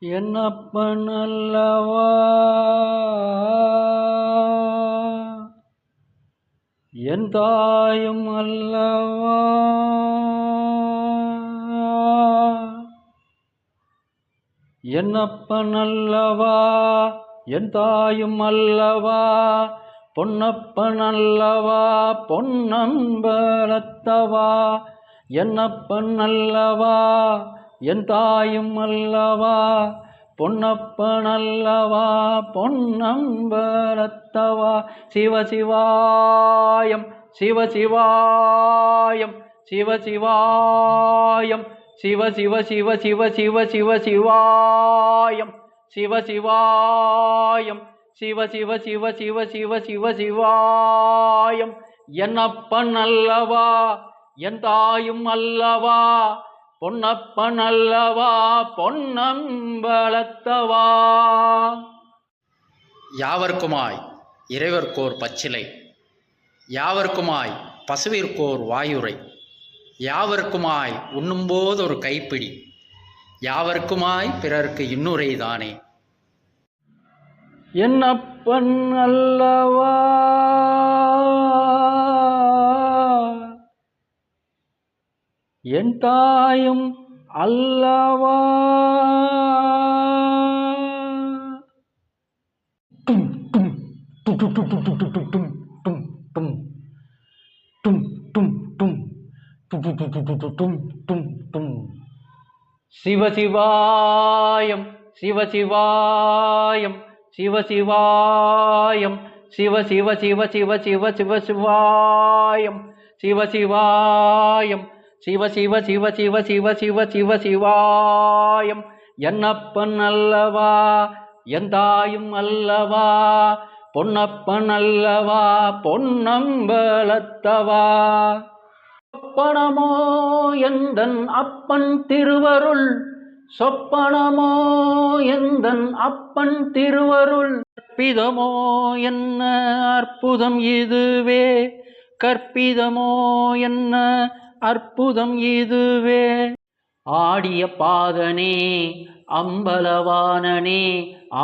என்னப்பன் அல்லவா என் தாயும் அல்லவா என்னப்பன் அல்லவா என் தாயும் அல்லவா பொன்னப்பன் அல்லவா பொன்னம்பலத்தவா என்னப்பன் அல்லவா என் தாயும் அல்லவா பொன்னப்பன் அல்லவா பொன்னம்பலத்தவா சிவசிவாயம் சிவசிவாயம் சிவசிவாயம் சிவ சிவ சிவ சிவ சிவ சிவ சிவாயம் சிவசிவாயம் சிவ சிவ சிவ சிவ சிவ சிவ சிவாயம் என்னப்பன் அல்லவா என் தாயும் அல்லவா பொன்னப்பன் அல்லவா பொன்னம்பலத்தவா. யாவர்க்குமாய் இறைவர்க்கோர் பச்சிலை, யாவர்க்குமாய் பசுவிற்கோர் வாயுரை, யாவர்க்குமாய் உண்ணும்போது ஒரு கைப்பிடி, யாவர்க்குமாய் பிறர்க்கு இன்னுரை தானே. என்னப்பன் அல்லவா என் தாயும் அல்லவா சிவசிவாயம் சிவசிவாயம் சிவசிவாயம் சிவ சிவ சிவ சிவ சிவ சிவ சிவாயம் சிவசிவாயம் சிவ சிவ சிவ சிவ சிவ சிவ சிவ சிவாயம் என்னப்பன் அல்லவா என் தாயும் அல்லவா பொன்னப்பன் அல்லவா பொன்னம்பலத்தவா. சொப்பனமோ எந்தன் அப்பன் திருவருள், சொப்பனமோ எந்தன் அப்பன் திருவருள், கற்பிதமோ என்ன அற்புதம் இதுவே, கற்பிதமோ என்ன அற்புதம் இதுவே. ஆடிய பாதனே அம்பலவானனே,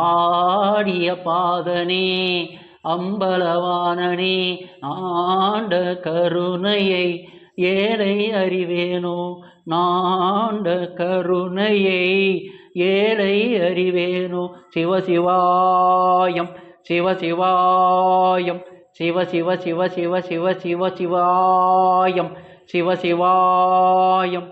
ஆடிய பாதனே அம்பலவானனே, ஆண்ட கருணையை ஏழை அறிவேனோ, நாண்ட கருணையை ஏழை அறிவேனோ. சிவசிவாயம் சிவசிவாயம் சிவ சிவ சிவ சிவ சிவ சிவ சிவாயம் சிவசிவாயம்.